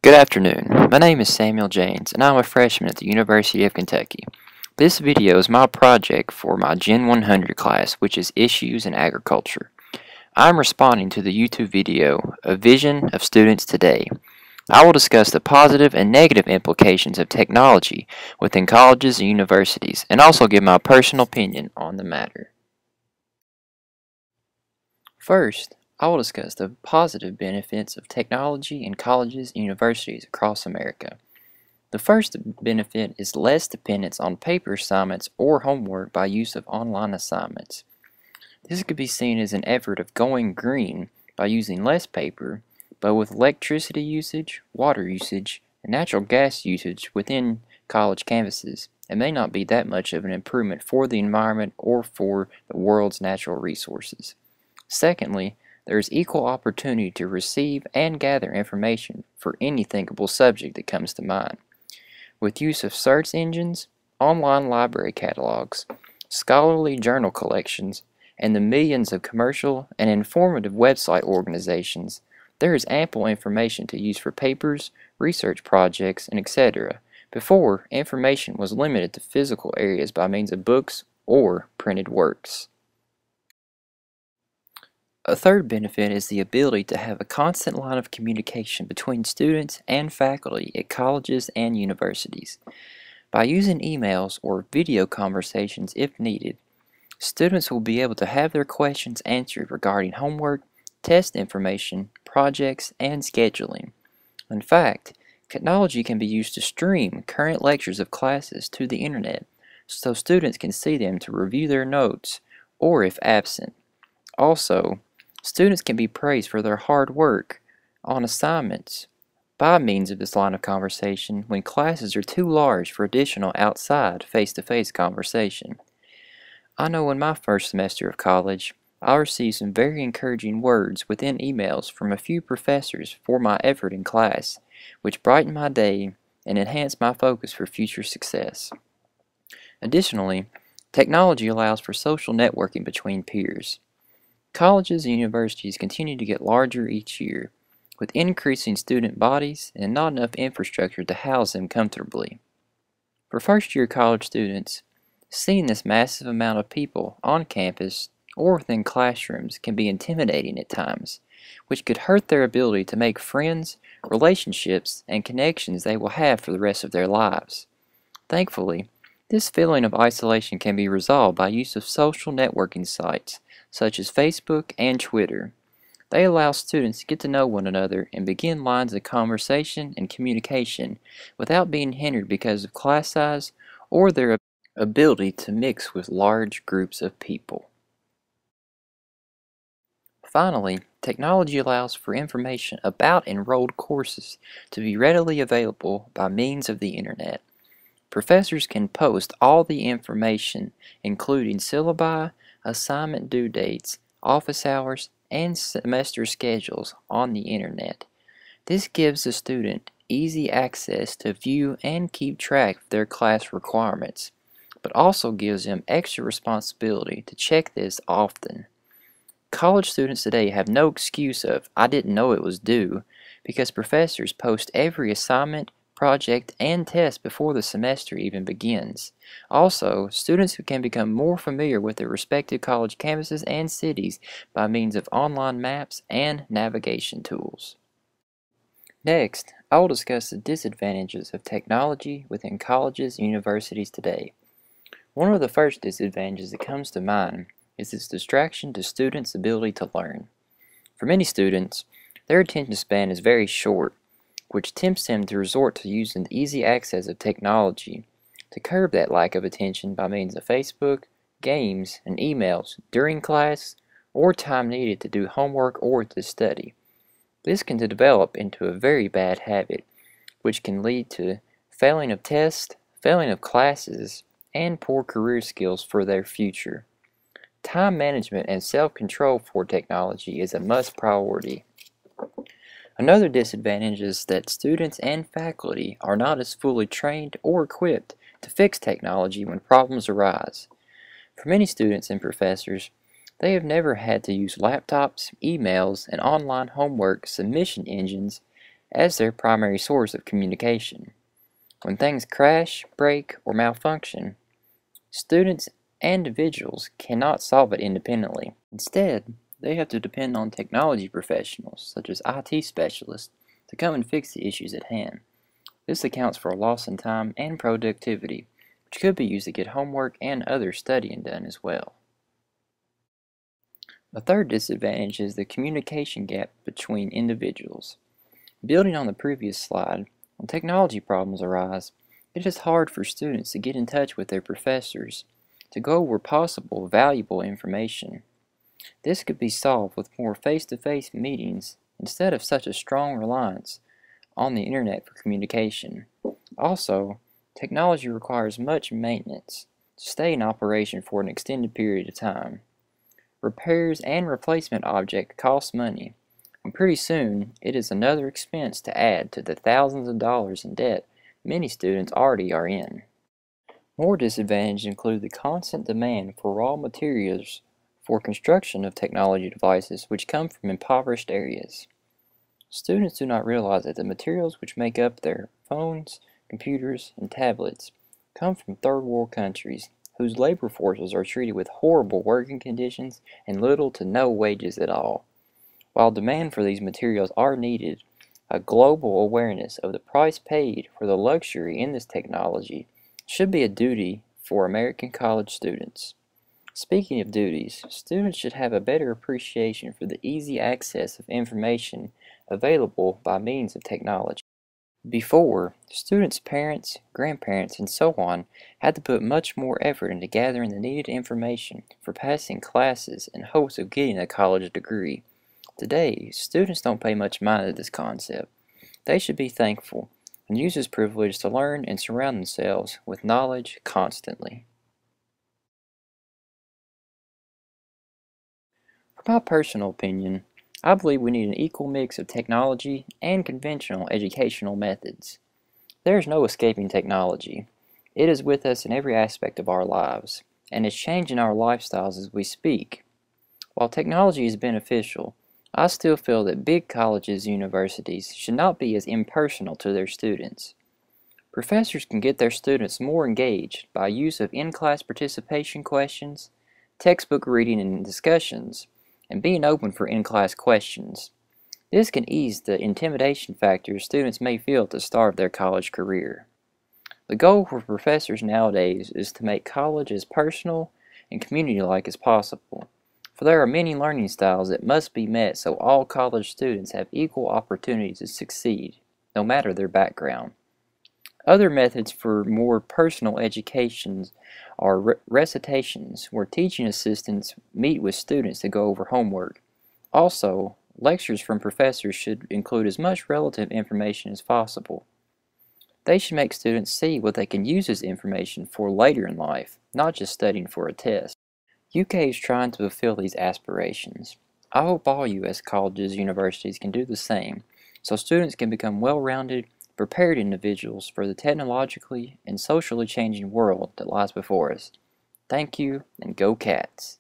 Good afternoon. My name is Samuel James, and I'm a freshman at the University of Kentucky. This video is my project for my Gen 100 class, which is Issues in Agriculture. I'm responding to the YouTube video, A Vision of Students Today. I will discuss the positive and negative implications of technology within colleges and universities, and also give my personal opinion on the matter. First, I will discuss the positive benefits of technology in colleges and universities across America. The first benefit is less dependence on paper assignments or homework by use of online assignments. This could be seen as an effort of going green by using less paper, but with electricity usage, water usage, and natural gas usage within college campuses, it may not be that much of an improvement for the environment or for the world's natural resources. Secondly, there is equal opportunity to receive and gather information for any thinkable subject that comes to mind. With use of search engines, online library catalogs, scholarly journal collections, and the millions of commercial and informative website organizations, there is ample information to use for papers, research projects, and etc. Before, information was limited to physical areas by means of books or printed works. A third benefit is the ability to have a constant line of communication between students and faculty at colleges and universities. By using emails or video conversations if needed, students will be able to have their questions answered regarding homework, test information, projects, and scheduling. In fact, technology can be used to stream current lectures of classes to the internet so students can see them to review their notes or if absent. Also, students can be praised for their hard work on assignments by means of this line of conversation when classes are too large for additional outside face-to-face conversation. I know in my first semester of college, I received some very encouraging words within emails from a few professors for my effort in class, which brightened my day and enhanced my focus for future success. Additionally, technology allows for social networking between peers. Colleges and universities continue to get larger each year, with increasing student bodies and not enough infrastructure to house them comfortably. For first-year college students, seeing this massive amount of people on campus or within classrooms can be intimidating at times, which could hurt their ability to make friends, relationships, and connections they will have for the rest of their lives. Thankfully, this feeling of isolation can be resolved by use of social networking sites such as Facebook and Twitter. They allow students to get to know one another and begin lines of conversation and communication without being hindered because of class size or their ability to mix with large groups of people. Finally, technology allows for information about enrolled courses to be readily available by means of the internet. Professors can post all the information, including syllabi, assignment due dates, office hours, and semester schedules on the internet. This gives the student easy access to view and keep track of their class requirements, but also gives them extra responsibility to check this often. College students today have no excuse of, "I didn't know it was due," because professors post every assignment, project, and test before the semester even begins. Also, students who can become more familiar with their respective college campuses and cities by means of online maps and navigation tools. Next, I will discuss the disadvantages of technology within colleges and universities today. One of the first disadvantages that comes to mind is its distraction to students' ability to learn. For many students, their attention span is very short, which tempts them to resort to using the easy access of technology to curb that lack of attention by means of Facebook, games, and emails during class or time needed to do homework or to study. This can develop into a very bad habit, which can lead to failing of tests, failing of classes, and poor career skills for their future. Time management and self-control for technology is a must priority. Another disadvantage is that students and faculty are not as fully trained or equipped to fix technology when problems arise. For many students and professors, they have never had to use laptops, emails, and online homework submission engines as their primary source of communication. When things crash, break, or malfunction, students and individuals cannot solve it independently. Instead, they have to depend on technology professionals, such as IT specialists, to come and fix the issues at hand. This accounts for a loss in time and productivity, which could be used to get homework and other studying done as well. A third disadvantage is the communication gap between individuals. Building on the previous slide, when technology problems arise, it is hard for students to get in touch with their professors to go over possible valuable information. This could be solved with more face-to-face meetings instead of such a strong reliance on the internet for communication. Also, technology requires much maintenance to stay in operation for an extended period of time. Repairs and replacement objects cost money, and pretty soon it is another expense to add to the thousands of dollars in debt many students already are in. More disadvantages include the constant demand for raw materials for construction of technology devices which come from impoverished areas. Students do not realize that the materials which make up their phones, computers, and tablets come from third world countries whose labor forces are treated with horrible working conditions and little to no wages at all. While demand for these materials are needed, a global awareness of the price paid for the luxury in this technology should be a duty for American college students. Speaking of duties, students should have a better appreciation for the easy access of information available by means of technology. Before, students' parents, grandparents, and so on had to put much more effort into gathering the needed information for passing classes in hopes of getting a college degree. Today, students don't pay much mind to this concept. They should be thankful and use this privilege to learn and surround themselves with knowledge constantly. For my personal opinion, I believe we need an equal mix of technology and conventional educational methods. There is no escaping technology. It is with us in every aspect of our lives, and is changing our lifestyles as we speak. While technology is beneficial, I still feel that big colleges and universities should not be as impersonal to their students. Professors can get their students more engaged by use of in-class participation questions, textbook reading and discussions, and being open for in-class questions. This can ease the intimidation factors students may feel at the start of their college career. The goal for professors nowadays is to make college as personal and community-like as possible, for there are many learning styles that must be met so all college students have equal opportunities to succeed, no matter their background. Other methods for more personal education are recitations, where teaching assistants meet with students to go over homework. Also, lectures from professors should include as much relative information as possible. They should make students see what they can use this information for later in life, not just studying for a test. UK is trying to fulfill these aspirations. I hope all US colleges and universities can do the same, so students can become well-rounded, prepared individuals for the technologically and socially changing world that lies before us. Thank you, and go Cats!